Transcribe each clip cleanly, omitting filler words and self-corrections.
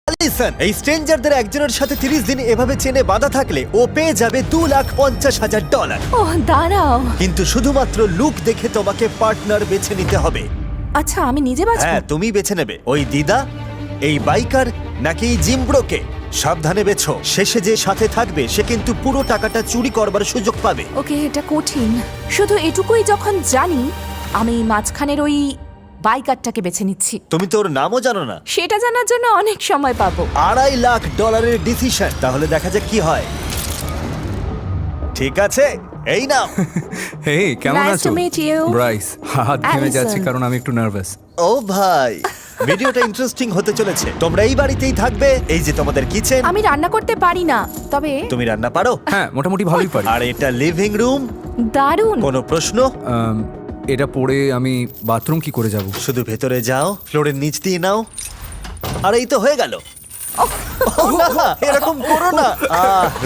Allison এই স্ট্রেঞ্জারদের একজনের সাথে 30 দিন এভাবে চেনে বাঁধা থাকলে ও পেয়ে যাবে $2,50,000। ওহ দাঁড়াও। কিন্তু শুধুমাত্র লুক দেখে তোমাকে পার্টনার বেছে নিতে হবে। আচ্ছা আমি নিজে বাঁচবো? হ্যাঁ, তুমি বেছে নেবে ওই দিদা, এই বাইকার, নাকি এই জিমব্রোকে। সাবধানে বেছো, শেষে যে সাথে থাকবে সে কিন্তু পুরো টাকাটা চুরি করবার সুযোগ পাবে। ওকে, এটা কঠিন। শুধু এটুকুই যখন জানি, আমি মাঝখানের ওই বাইকারটাকে বেছে নিচ্ছি। তুমি তো ওর নামও জানো না। সেটা জানার জন্য অনেক সময় পাবো। $2.5 লাখ ডিসিশন। তাহলে দেখা যাক কি হয়। ঠিক আছে, এই নাও। হেই, কেমন Nice আছো? to meet you. ব্রাইস, হাত ঘেমে Allison. যাচ্ছে কারণ আমি একটু নার্ভাস। ও ভাই, ভিডিওটা ইন্টারেস্টিং হতে চলেছে। তোমরা এই বাড়িতেই থাকবে। এই যে তোমাদের কিচেন। আমি রান্না করতে পারি না, তবে তুমি রান্না পারো? হ্যাঁ, মোটামুটি ভালোই পারি। আর এটা লিভিং রুম। দারুণ। কোনো প্রশ্ন? এটা পরে আমি বাথরুম কি করে যাব? শুধু ভেতরে যাও, ফ্লোরের নিচ দিয়ে নাও, আর এই তো হয়ে গেল। ও না, এরকম করো না।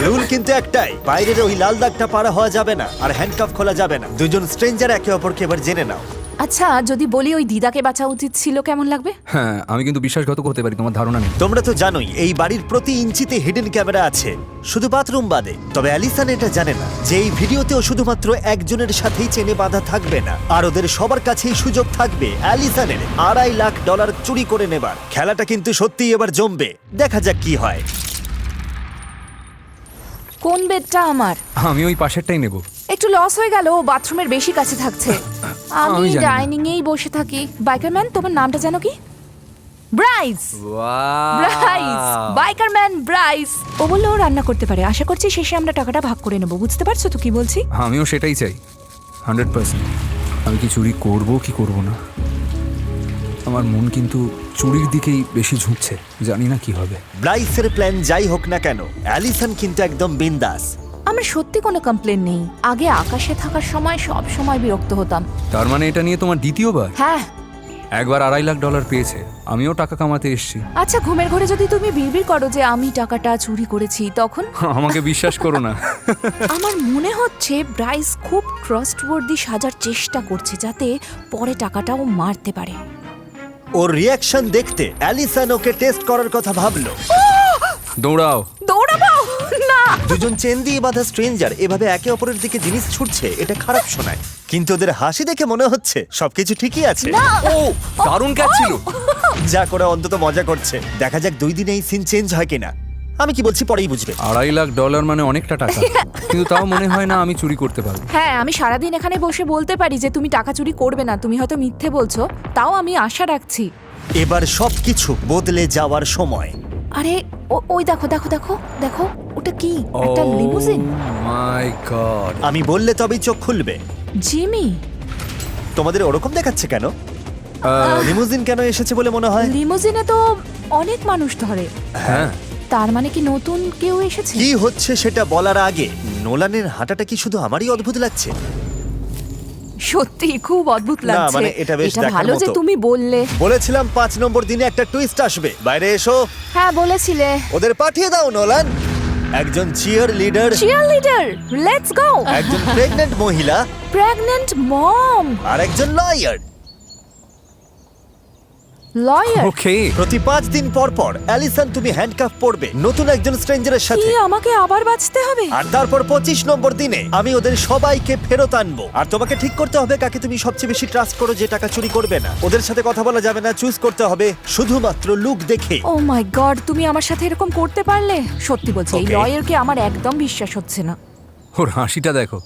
রুল কিন্তু একটাই, বাইরের ওই লাল দাগটা পারা হওয়া যাবে না, আর হ্যান্ডকাফ খোলা যাবে না। দুজন স্ট্রেঞ্জার একে অপরকে এবার জেনে নাও। আচ্ছা, যদি বলি ওই দিদাকে বাঁচা উচিত ছিল, কেমন লাগবে? হ্যাঁ, আমি কিন্তু বিশ্বাসঘাতক হতে পারি, তোমার ধারণা নেই। তোমরা তো জানোই এই বাড়ির প্রতি ইঞ্চিতে হিডেন ক্যামেরা আছে, শুধু বাথরুম বাদে। তবে অ্যালিসন এটা জানে না যে এই ভিডিওতেও শুধুমাত্র একজনের সাথেই চেনে বাঁধা থাকবে না, আর ওদের সবার কাছেই সুযোগ থাকবে অ্যালিসনের $2.5 লাখ চুরি করে নেবার। খেলাটা কিন্তু সত্যিই এবার জমবে। দেখা যাক কি হয়। কোন বেডটা আমার? আমি ওই পাশেরটাই নেব। একটু লস হয়ে গেল, বাথরুমের বেশি কাছে থাকছে। আমি আমি জানি না। ডাইনিং এই বসে থাকি। বাইকার ম্যান, তোমার নামটা জানো কি? Bryce. Bryce, biker man Bryce. ও বললো ও রান্না করতে পারে। আশা করছি শেষে আমরা টাকাটা ভাগ করে নেবো। বুঝতে পারছো তো কি বলছি? আমিও সেটাই চাই, 100%। আমি কি চুরি করব কি করব না, আমার মন কিন্তু চুরির দিকেই বেশি ঝুঁকছে। জানি না কি হবে। ব্রাইসের প্ল্যান যাই হোক না কেন, অ্যালিসন কিন্তু একদম বিন্দাস। আমার সত্যি কোনো কমপ্লেন নেই। আগে আকাশে থাকার সময় সব সময় বিরক্ত হতাম। তার মানে এটা নিয়ে তোমার দ্বিতীয়বার? হ্যাঁ। একবার $2.5 লাখ পেয়েছে, আমিও টাকা কামাতে এসেছি। আচ্ছা, ঘুমের ঘরে যদি তুমি বিড়বিড় করো যে আমি টাকাটা চুরি করেছি, তখন? আমাকে বিশ্বাস করো না। আমার মনে হচ্ছে ব্রাইস খুব ট্রাস্টওয়ার্দি সাজার চেষ্টা করছে, যাতে পরে টাকাটাও মারতে পারে। ওর রিয়াকশন দেখতে অ্যালিসন ওকে টেস্ট করার কথা ভাবলো। দৌড়াও। দৌড়াবো না। দুজন চেন দিয়ে বাঁধা স্ট্রেঞ্জার এভাবে একে অপরের দিকে জিনিস ছুটছে, এটা খারাপ শোনায়, কিন্তু ওদের হাসি দেখে মনে হচ্ছে সবকিছু ঠিকই আছে। ও, দারুণ ক্যাচ ছিল। যা করে অন্তত মজা করছে। দেখা যাক 2 দিনে এই সিন চেঞ্জ হয় কিনা। আমি কি বলছি পরেই বুঝবে। $2.5 লাখ মানে অনেকটা টাকা, কিন্তু তাও মনে হয় না আমি চুরি করতে পারবো। হ্যাঁ, আমি সারাদিন এখানে বসে বলতে পারি যে তুমি টাকা চুরি করবে না। তুমি হয়তো মিথ্যে বলছো, তাও আমি আশা রাখছি। এবার সবকিছু বদলে যাওয়ার সময়। আরে ওই দেখো দেখো দেখো দেখো, ওটা কি? একটা লিমুজিন। মাই গড। আমি বললে তবেই চোখ খুলবে। জিমি। তোমাদের ওরকম দেখাচ্ছে কেন? লিমুজিন কেন এসেছে বলে মনে হয়? লিমুজিনে তো অনেক মানুষ ধরে। হ্যাঁ, তার মানে কি নতুন কেউ এসেছে? কি হচ্ছে সেটা বলার আগে নোলানের হাঁটাটা কি শুধু আমারই অদ্ভুত লাগছে? সত্যি খুব অদ্ভুত লাগছে। মানে এটা বেশ দেখার ভালো যে মতো। তুমি বললে। বলেছিলাম 5 নম্বর দিনে একটা টুইস্ট আসবে। বাইরে এসো। হ্যাঁ, বলেছিলে। ওদের পাঠিয়ে দাও নোলান। একজন cheerleader, cheerleader, let's go. একজন প্রেগন্যান্ট মহিলা, প্রেগন্যান্ট মম, আর একজন লয়ার। লয়ার। ওকে। প্রতি 5 দিন পর পর অ্যালিসন তুমি হ্যান্ডকাফ পরবে নতুন একজন স্ট্রেঞ্জারের কি সাথে। আমাকে আবার বাঁচতে হবে? আর তারপর 25 নম্বর দিনে আমি ওদের সবাইকে ফেরত আনবো। আর তোমাকে ঠিক করতে হবে কাকে তুমি সবচেয়ে বেশি ট্রাস্ট করো, যে টাকা চুরি করবে না। ওদের সাথে কথা বলা যাবে না, চুজ করতে হবে শুধুমাত্র লুক দেখে। ও মাই গড, তুমি আমার সাথে এরকম করতে পারলে? সত্যি বলছি, এই Okay. লয়ারকে আমার একদম বিশ্বাস হচ্ছে না। ওর হাসিটা দেখো।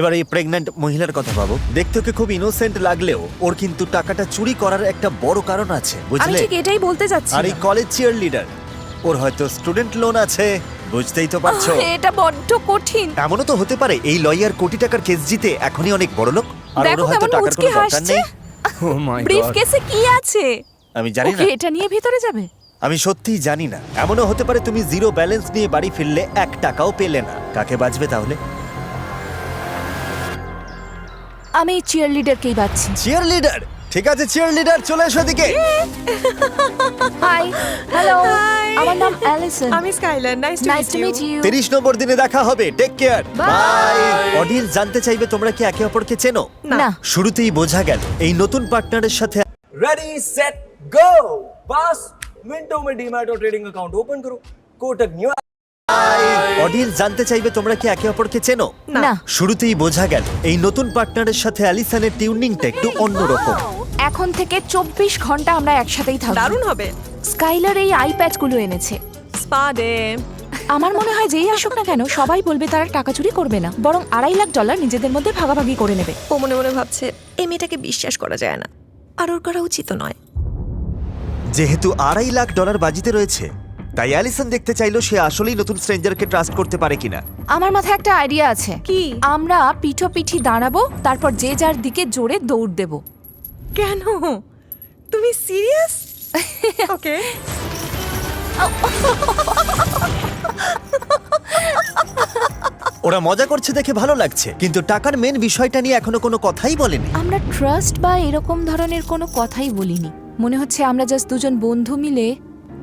এবার এই প্রেগন্যান্ট মহিলার কথা ভাবো। দেখতে ওকে খুব ইনোসেন্ট লাগলেও ওর কিন্তু টাকাটা চুরি করার একটা বড় কারণ আছে, আমি বুঝলে? ঠিক এটাই বলতে যাচ্ছি। আর এই কলেজ চিয়ার লিডার, ওর হয়তো স্টুডেন্ট লোন আছে, বুঝতেই তো পারছো। এটা বড্ড কঠিন। এমনও তো হতে পারে এই লয়ার কোটি টাকার কেস জিতে এখনই অনেক বড় লোক, আর ওর দেখো হয়তো কেমন টাকার মুচকি কোনো দরকার হাসছে। নেই। ও মাই ব্রিফ গড। কেসে কি আছে? আমি জানি না, ওকে এটা নিয়ে ভিতরে যাবে? আমি সত্যিই জানি না। এমনও হতে পারে তুমি জিরো ব্যালেন্স নিয়ে বাড়ি ফিরলে 1 টাকাও পেলে না। কাকে বাঁচবে তাহলে? আমি চিয়ার লিডারকেই বাঁচছি। Cheerleader? ঠিক আছে চিয়ার লিডার, চলে এসো এদিকে। হাই, হ্যালো, আমার নাম অ্যালিসন। আমি Skyler, nice nice to meet you. 30 number দিনে দেখা হবে। Take care, Bye. Bye. Audience জানতে চাইবে তোমরা কি একে অপরকে চেনো? না। শুরুতেই বোঝা গেল এই নতুন পার্টনারের সাথে Ready, set, go! Boss, मिनटों में डीमैट और ट्रेडिंग अकाउंट ओपन करो। कोटक न्यू অডিয়েন্স জানতে চাইবে তোমরা কি একে অপরকে চেনো? না। শুরুতেই বোঝা গেল এই নতুন পার্টনারের সাথে অ্যালিসনের টিউনিংটা একটু অন্যরকম। এখন থেকে 24 ঘন্টা আমরা একসাথেই থাকবো। দারুণ হবে। স্কাইলার এই আই প্যাচগুলো এনেছে। Spa day. আমার মনে হয় যেই আসুক না কেন সবাই বলবে তারা টাকা চুরি করবে না, বরং $2.5 লাখ নিজেদের মধ্যে ভাগাভাগি করে নেবে। ও মনে মনে ভাবছে এই মেয়েটাকে বিশ্বাস করা যায় না, আর ওর করা উচিত নয়। যেহেতু $2.5 লাখ বাজিতে রয়েছে, তাই অ্যালিসন দেখতে চাইলো সে আসলেই নতুন স্ট্রেঞ্জারকে ট্রাস্ট করতে পারে কিনা। আমার মাথায় একটা আইডিয়া আছে। কি? আমরা পিঠোপিঠি দাঁড়াবো, তারপর যে যার দিকে জোরে দৌড় দেব। কেন? তুমি সিরিয়াস? ওকে। ওরা মজা করছে দেখে ভালো লাগছে, কিন্তু টাকার মেন বিষয়টা নিয়ে এখনো কোনো কথাই বলেনি। আমরা ট্রাস্ট বা এরকম ধরনের কোনো কথাই বলিনি। মনে হচ্ছে আমরা জাস্ট দুজন বন্ধু মিলে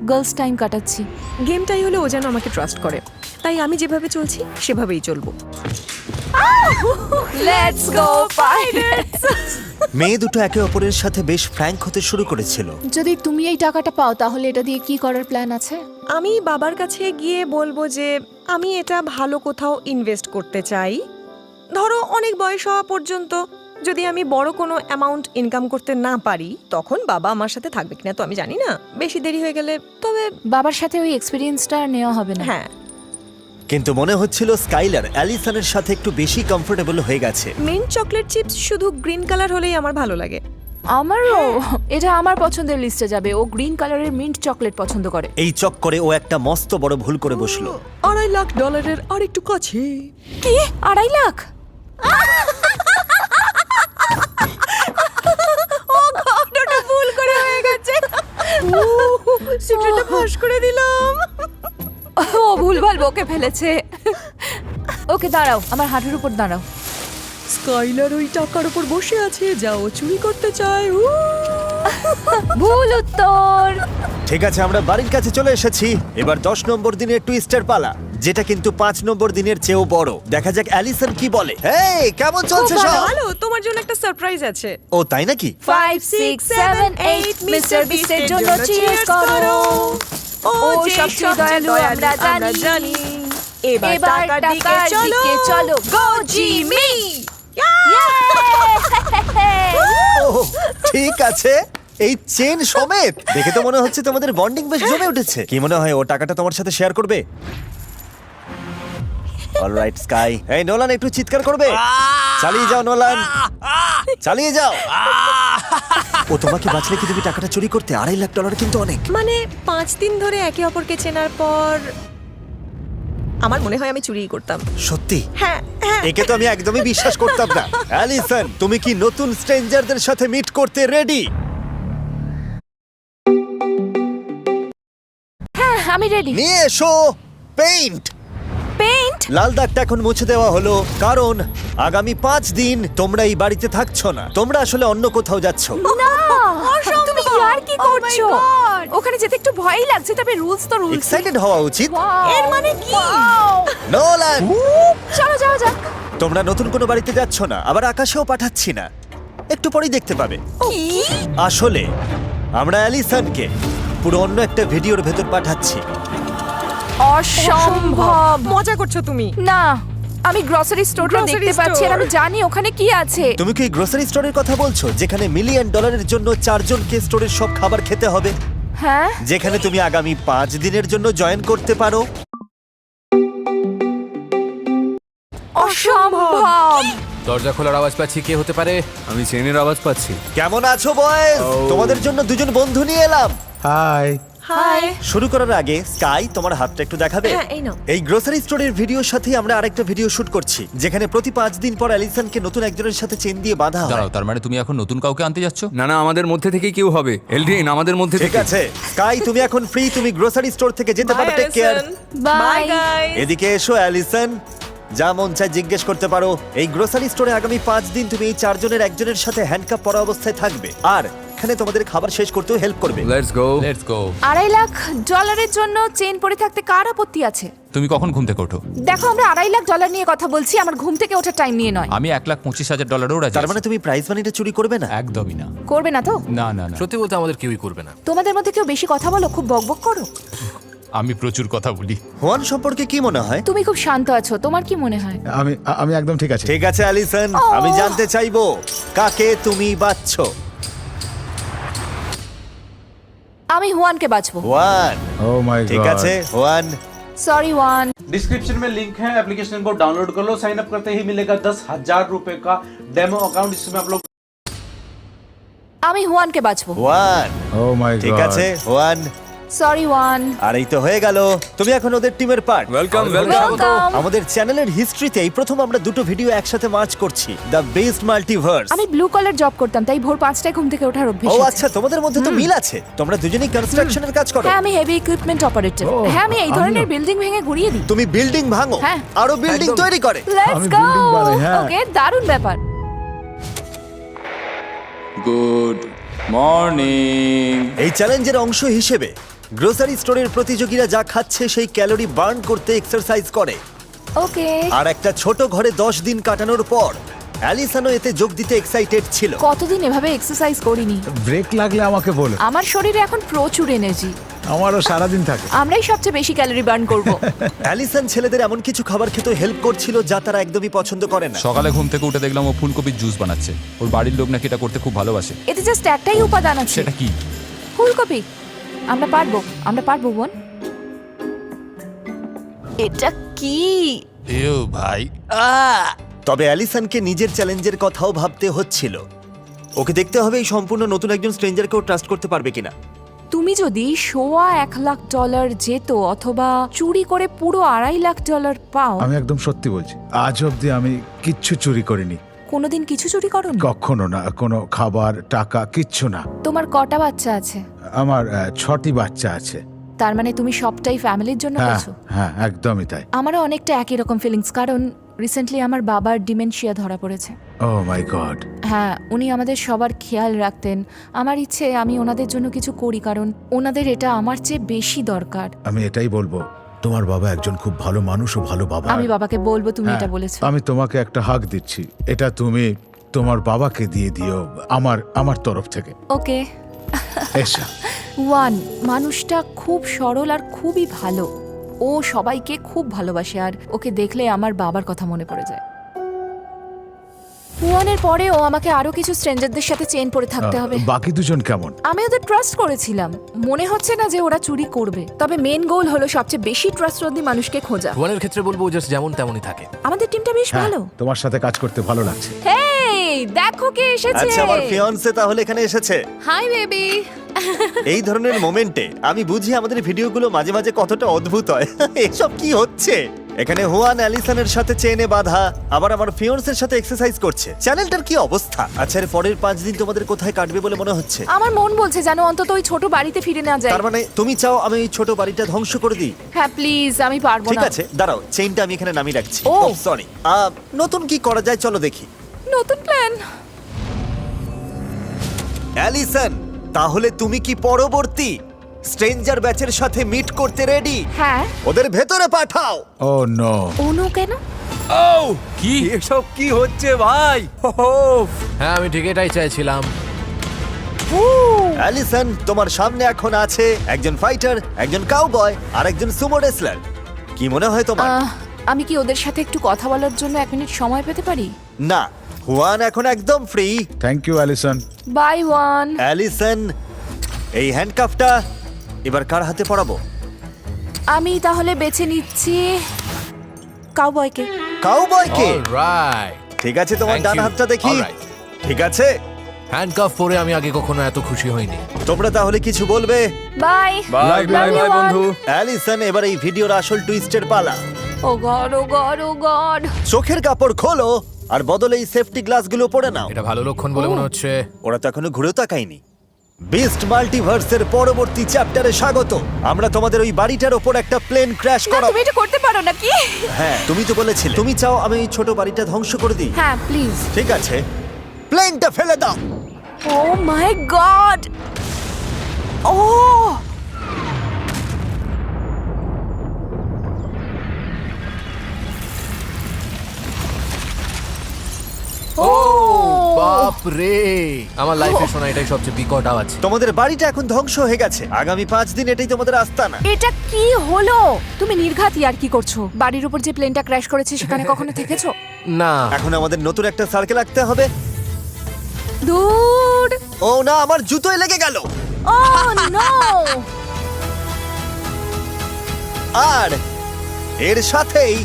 গার্লস টাইম কাটাচ্ছি। গেমটাই হলো ও যেন আমাকে ট্রাস্ট করে, তাই আমি যেভাবে চলছি সেভাবেই চলবো। Let's go pirates. মেয়ে দুটো একে অপরের সাথে বেশ ফ্র্যাঙ্ক হতে শুরু করেছিল। যদি তুমি এই টাকাটা পাও তাহলে এটা দিয়ে কি করার প্ল্যান আছে? আমি বাবার কাছে গিয়ে বলবো যে আমি এটা ভালো কোথাও ইনভেস্ট করতে চাই। ধরো অনেক বয়স হওয়া পর্যন্ত যদি আমি বড় কোনো অ্যামাউন্ট ইনকাম করতে না পারি, তখন বাবা আমার সাথে থাকবে কিনা তো আমি জানি না। বেশি দেরি হয়ে গেলে তবে বাবার সাথে ওই এক্সপেরিয়েন্সটা নেওয়া হবে না। হ্যাঁ। কিন্তু মনে হচ্ছিল স্কাইলার অ্যালিসনের সাথে একটু বেশি কমফোর্টেবল হয়ে গেছে। মিন্ট চকলেট চিপস শুধু গ্রিন কালার হলেই আমার ভালো লাগে। আমারও এটা আমার পছন্দের লিস্টে যাবে। ও গ্রিন কালারের মিন্ট চকলেট পছন্দ করে। এই চক্করে ও একটা মস্ত বড় ভুল করে বসলো। $2.5 লাখ আর একটু কাছে। কি? $2.5 লাখ? ও গড, ওটা ভুল করে হয়ে গেছে। সিক্রেটটা ফাঁস করে দিলাম। ও ভুলভাল বকে ফেলেছে। ওকে দাঁড়াও, আমার হাঁটুর উপর দাঁড়াও। স্কাইলার ওই টাকার উপর বসে আছে যা ও চুরি করতে চায়। ভুল উত্তর। ঠিক আছে, আমরা বাড়ির কাছে চলে এসেছি। এবার 10 নম্বর দিনের টুইস্টের পালা, যেটা কিন্তু 5 নম্বর দিনের চেয়েও বড়। দেখা যাক অ্যালিসন কি বলে। হেই, কেমন চলছে খুব সব? ভালো, তোমার জন্য একটা সারপ্রাইজ আছে। ও তাই নাকি? 5, 6, 7, 8 মিস্টার বিস্টের জন্য চিয়ার্স করো। ও যে সবচেয়ে দয়ালু আমরা জানি। এবার টাকার দিকে চলো। গো জিমি। ও ঠিক আছে, এই চেন সমেত। দেখে তো মনে হচ্ছে তোমাদের বন্ডিং বেশ জমে উঠেছে। কি মনে হয় ও টাকাটা তোমার সাথে শেয়ার করবে? Alright sky. এই নোলান, একটু চিৎকার করবে? চালিয়ে যাও নোলান, চালিয়ে যাও। ও তোমাকে বাঁচলে কি তুমি টাকাটা চুরি করতে? $2.5 লাখ কিন্তু অনেক। মানে 5 দিন ধরে একে অপরকে চেনার পর আমার মনে হয় আমি চুরিই করতাম। সত্যি? হ্যাঁ হ্যাঁ। একে তো আমি একদমই বিশ্বাস করতাম না। অ্যালিসন, তুমি কি নতুন স্ট্রেঞ্জারদের সাথে মিট করতে রেডি? হ্যাঁ, আমি রেডি। নিয়ে এসো পেইন্ট। পেইন্ট? লাল দাগটা এখন মুছে দেওয়া হলো, কারণ আগামী 5 দিন তোমরা এই বাড়িতে থাকছো না। তোমরা আসলে অন্য কোথাও যাচ্ছ। না, তুমি আর কি করছো? ওখানে যেতে একটু ভয়ই লাগছে, তবে রুলস তো রুলস। এক্সাইটেড হওয়া উচিত। এর মানে কি? নোলান, চলো যাও যাক। তোমরা নতুন কোনো বাড়িতে যাচ্ছ না, আবার আকাশেও পাঠাচ্ছি না। একটু পরেই দেখতে পাবে। কি? আসলে আমরা অ্যালিসনকে পুরো অন্য একটা ভিডিওর ভেতর পাঠাচ্ছি। অসম্ভব। মজা করছো তুমি? না, আমি গ্রসারি স্টোরটা Grocery দেখতে পাচ্ছি আর store। আমি জানি ওখানে কি আছে। তুমি কি গ্রোসারি স্টোরের কথা বলছো, যেখানে $1 মিলিয়ন জন্য 4 জনকে স্টোরের সব খাবার খেতে হবে? হ্যাঁ, যেখানে তুমি আগামী 5 দিনের জন্য জয়েন করতে পারো। অসম্ভব। দরজা খোলার আওয়াজ পাচ্ছি, কে হতে পারে? আমি চেনের আওয়াজ পাচ্ছি। কেমন আছো বয়েজ? তোমাদের জন্য দুজন বন্ধু নিয়ে এলাম। হাই। হাই। শুরু করার আগে স্কাই, তোমার হাতটা একটু দেখাবে? হ্যাঁ, এই নাও। এই গ্রোসারি স্টোরের ভিডিওর সাথে আমরা আরেকটা ভিডিও শুট করছি, যেখানে প্রতি 5 দিন পর অ্যালিসনকে নতুন একজনের সাথে চেন দিয়ে বাঁধা হয়। দাঁড়াও, তার মানে তুমি এখন নতুন কাউকে আনতে যাচ্ছ? না না, আমাদের মধ্যে থেকেই কেউ হবে। এলডিন, আমাদের মধ্যে ঠিক থেকে। আছে স্কাই, তুমি এখন ফ্রি। তুমি গ্রোসারি স্টোর থেকে যেতে পারো। Take care. Bye. Bye guys. এদিকে এসো অ্যালিসন, যা মন চায় জিজ্ঞেস করতে পারো। এই গ্রোসারি স্টোরে আগামী 5 দিন তুমি এই 4 জনের একজনের সাথে হ্যান্ডকাপ পরা অবস্থায় থাকবে, আর এখানে তোমাদের খাবার শেষ করতেও হেল্প করবে। Let's go. Let's go. $2.5 lakh জন্য চেন পরে থাকতে কার আপত্তি আছে? তুমি কখন ঘুম থেকে ওঠো? দেখো আমরা $2.5 লাখ নিয়ে কথা বলছি, আমার ঘুম থেকে ওঠার টাইম নিয়ে নয়। আমি $1,25,000 রাজি তার আছি। মানে তুমি প্রাইজ মানিটা চুরি করবে না? একদমই না। করবে না তো? না না না, সত্যি বলতে আমাদের কেউই করবে না। তোমাদের মধ্যে কেউ বেশি কথা বলো, খুব বকবক করো। আমি প্রচুর কথা বলি। হুয়ান সম্পর্কে কি মনে হয়? তুমি খুব শান্ত আছো, তোমার কি মনে হয়? আমি একদম ঠিক আছি। ঠিক আছে অ্যালিসন, আমি জানতে চাইবো কাকে তুমি বাছছো? আমি হুয়ানকে বাঁচবো। হুয়ান। ও মাই গড। ঠিক আছে হুয়ান। Sorry one. डिस्क्रिप्शन में लिंक है, एप्लीकेशन को डाउनलोड कर लो। साइन अप करते ही मिलेगा 10,000 रुपए का डेमो अकाउंट, जिसमें आप लोग আমি হুয়ানকে বাঁচবো। হুয়ান। ও মাই গড। ঠিক আছে হুয়ান। Sorry one. আর এই তো হয়ে গেল, তুমি এখন ওদের টিমের পার্ট। Welcome welcome. আমাদের চ্যানেলের হিস্ট্রিতে এই প্রথম আমরা দুটো ভিডিও একসাথে মার্চ করছি, দ্য বেস্ট মাল্টিভার্স। আমি ব্লু কলার জব করতাম, তাই ভোর 5টায় ঘুম থেকে ওঠার অভ্যেস ও আছে। আচ্ছা, তোমাদের মধ্যে তো মিল আছে, তোমরা দুজনেই কনস্ট্রাকশনের কাজ করো। হ্যাঁ আমি হেভি ইকুইপমেন্ট অপারেটর। হ্যাঁ আমি এই ধরনের বিল্ডিং ভেঙে ঘুরিয়ে দিই। তুমি বিল্ডিং ভাঙো, হ্যাঁ। আরো বিল্ডিং একদম। তৈরি করে। লেটস আমি গো। building বানাই, হ্যাঁ। ওকে, দারুণ ব্যাপার। Good morning. এই চ্যালেঞ্জের অংশ হিসেবে গ্রোসারি স্টোরের প্রতিযোগীরা যা খাচ্ছে সেই ক্যালোরি বার্ন করতে এক্সারসাইজ করে। ওকে। আর একটা ছোট ঘরে 10 দিন কাটানোর পর অ্যালিসনও এতে যোগ দিতে এক্সাইটেড ছিল। কতদিন এভাবে এক্সারসাইজ করিনি। ব্রেক লাগলে আমাকে বলো, আমার শরীরে এখন প্রচুর এনার্জি। আমারও সারাদিন থাকে। আমরাই সবচেয়ে বেশি ক্যালোরি বার্ন করব। অ্যালিসন ছেলেদের এমন কিছু খাবার খেতে হেল্প করছিল যা তারা একদমই পছন্দ করে না। সকালে ঘুম থেকে উঠে দেখলাম ও ফুলকপির জুস বানাচ্ছে। ওর বাড়ির লোক নাকি এটা করতে খুব ভালোবাসে। এতে জাস্ট একটাই উপাদান আছে। সেটা কি? ফুলকপি। আমরা পারবো বোন। এটা কি? এও ভাই। তবে অ্যালিসনকে নিজের চ্যালেঞ্জের কথাও ভাবতে হচ্ছিল। ওকে দেখতে হবে এই সম্পূর্ণ নতুন একজন স্ট্রেঞ্জারকেও ট্রাস্ট করতে পারবে কিনা। তুমি যদি $1,00,000 যেত অথবা চুরি করে পুরো $2.5 লাখ পাও, আমি একদম সত্যি বলছি, আজ অবধি আমি কিচ্ছু চুরি করিনি, কোনোদিন কিছু চুরি করোনি? কখনো না। কোনো খাবার, টাকা, কিচ্ছু না। তোমার কটা বাচ্চা আছে? আমার 6টি বাচ্চা আছে। তার মানে তুমি সবটাই ফ্যামিলির জন্য হ্যাঁ করছো? হ্যাঁ, একদমই তাই। আমারও অনেকটা একই রকম ফিলিংস, কারণ রিসেন্টলি আমার বাবার ডিমেনশিয়া ধরা পড়েছে। ও মাই গড। হ্যাঁ, উনি আমাদের সবার খেয়াল রাখতেন। আমার ইচ্ছে আমি ওনাদের জন্য কিছু করি, কারণ ওনাদের এটা আমার চেয়ে বেশি দরকার। আমি এটাই বলবো, তোমার বাবা একজন খুব ভালো মানুষ ও ভালো বাবা। আমি বাবাকে বলবো তুমি হ্যাঁ, এটা বলেছো। আমি তোমাকে একটা হাগ দিচ্ছি, এটা তুমি তোমার বাবাকে দিয়ে দিও আমার তরফ থেকে। ওকে। এসা। ওয়ান মানুষটা খুব সরল আর খুবই ভালো। ও সবাইকে খুব ভালোবাসে, আর ওকে দেখলে আমার বাবার কথা মনে পড়ে যায়। ওয়ানের পরে ও আমাকে আরো কিছু স্ট্রেঞ্জারদের সাথে চেন পড়ে থাকতে হবে। বাকি দুজন কেমন? আমি ওদের ট্রাস্ট করেছিলাম, মনে হচ্ছে না যে ওরা চুরি করবে। তবে মেন গোল হলো সবচেয়ে বেশি ট্রাস্টওয়ার্দি মানুষকে খোঁজা। ওয়ানের ক্ষেত্রে বলবো জাস্ট যেমন তেমনই থাকে। আমাদের টিমটা বেশ হ্যাঁ, ভালো। তোমার সাথে কাজ করতে ভালো লাগছে। হেই, দেখো কে এসেছে। আচ্ছা, আমার ফিয়ান্সে তাহলে এখানে এসেছে। Hi baby. এই ধরনের মোমেন্টে আমি বুঝি আমাদের ভিডিওগুলো মাঝে মাঝে কতটা অদ্ভুত হয়। এসব কি হচ্ছে? এখানে হুয়ান অ্যালিসনের সাথে চেনে বাঁধা, আবার আমার ফিয়ান্সের সাথে এক্সারসাইজ করছে। চ্যানেলটার কি অবস্থা? আচ্ছা, এর পরের 5 দিন তোমাদের কোথায় কাটবে বলে মনে হচ্ছে? আমার মন বলছে জানো অন্তত ওই ছোট বাড়িতে ফিরে না যায়। তার মানে তুমি চাও আমি এই ছোট বাড়িটা ধ্বংস করে দিই? হ্যাঁ প্লিজ, আমি পারবো ঠিক না। আছে, দাঁড়াও, চেইনটা আমি এখানে নামিয়ে রাখছি। ও। সরি। নতুন কি করা যায় চলো দেখি। নতুন প্ল্যান। অ্যালিসন, তাহলে তুমি কি পরবর্তী স্ট্রেঞ্জার ব্যাচের সাথে মিট করতে রেডি? হ্যাঁ। ওদের ভেতরে পাঠাও। ও নো। অনু কেন? কি এসব কি হচ্ছে ভাই? হ্যাঁ আমি ঠিক এটাই চাইছিলাম। অ্যালিসন, তোমার সামনে এখন আছে একজন ফাইটার, একজন কাউবয় আর একজন সুমো রেসলার। কি মনে হয় তোমার? আমি কি ওদের সাথে একটু কথা বলার জন্য 1 মিনিট সময় পেতে পারি? না, হুয়ান এখন একদম free. Thank you Allison. Bye Juan. Allison, এই হ্যান্ডকাফটা এবার কার হাতে পরাবো? আমি তাহলে বেছে নিচ্ছি কাউবয়কে। কাউবয়কে? অলরাইট। ঠিক আছে, তোমার Thank ডান you. হাতটা দেখি। Alright. ঠিক আছে, হ্যান্ডকাফ পরে আমি আগে কখনো এত খুশি হইনি। তোমরা তাহলে কিছু বলবে? বাই বাই বাই বাই বন্ধু। অ্যালিসন, এবার এই ভিডিওর আসল টুইস্টের পালা। ও গড ও গড ও গড। চোখের কাপড় খোলো আর বদলে এই সেফটি গ্লাসগুলো পরে নাও। এটা ভালো লক্ষণ বলে মনে হচ্ছে। ওরা তো এখনো ঘুরেও তাকায়নি। বিস্ট মাল্টিভার্সের পরবর্তী চ্যাপ্টারে স্বাগত। আমরা তোমাদের ওই বাড়িটার ওপর একটা প্লেন ক্র্যাশ না, করাবো। তুমি এটা করতে পারো নাকি? হ্যাঁ, তুমি তো বলেছিলে তুমি চাও আমি এই ছোট বাড়িটা ধ্বংস করে দিই। হ্যাঁ প্লিজ। ঠিক আছে, প্লেনটা ফেলে দাও। ও মাই গড। ও বাপ রে, আমার লাইফে শোনা এটাই সবচেয়ে বিকট আওয়াজ। তোমাদের বাড়িটা এখন ধ্বংস হয়ে গেছে। আগামী 5 দিন এটাই তোমাদের আস্তানা। এটা কি হলো? তুমি নির্ঘাত আর কি করছো? বাড়ির উপর যে প্লেনটা ক্র্যাশ করেছে সেখানে কখনো থেকেছো? না, এখন আমাদের নতুন একটা সার্কেল আঁকতে হবে। দূর। ও না, আমার জুতোয় লেগে গেল। ও নো। আর এর সাথেই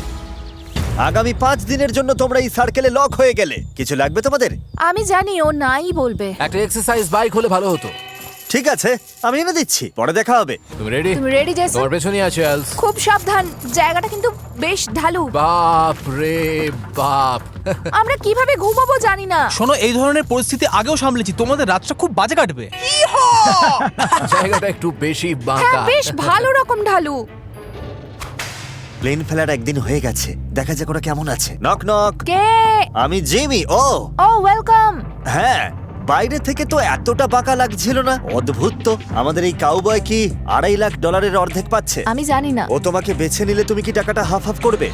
আগামী 5 দিনের জন্য তোমরা এই সার্কেলে লক হয়ে গেলে। কিছু লাগবে তোমাদের? আমি জানি ও নাই বলবে। একটা এক্সারসাইজ বাইক হলে ভালো হতো। ঠিক আছে, আমি এনে দিচ্ছি, পরে দেখা হবে। তুমি রেডি? তুমি রেডি জেসন? তোমার পেছনেই আছে অ্যালস। খুব সাবধান, জায়গাটা কিন্তু বেশ ঢালু। বাপ রে বাপ। আমরা কিভাবে ঘুমাবো জানি না। শোনো, এই ধরনের পরিস্থিতি আগেও সামলেছি, তোমাদের রাতটা খুব বাজে কাটবে। জায়গাটা একটু বেশি হ্যাঁ, বাঁকা। বেশ ভালো রকম ঢালু। প্লেন ফেলার একদিন হয়ে গেছে, দেখা যাক ওরা কেমন আছে। Knock knock. কে? আমি জিমি। ও ও ওয়েলকাম। হ্যাঁ, বাইরে থেকে তো এতটা বাঁকা লাগছিল না। অদ্ভুত তো, আমাদের এই কাউবয় কি $2.5 লাখ অর্ধেক পাচ্ছে? আমি জানি না। ও তোমাকে বেছে নিলে তুমি কি টাকাটা হাফ হাফ করবে?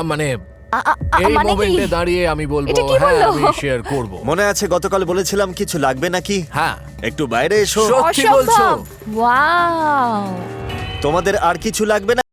মানে আ- এই মানে কি? মোমেন্টে দাঁড়িয়ে আমি বলবো এটা কি হ্যাঁ বললো? আমি শেয়ার করব। মনে আছে গতকাল বলেছিলাম কিছু লাগবে নাকি? হ্যাঁ, একটু বাইরে এসো। সত্যি বলছো? অসম্ভব। ওয়াও। তোমাদের আর কিছু লাগবে না?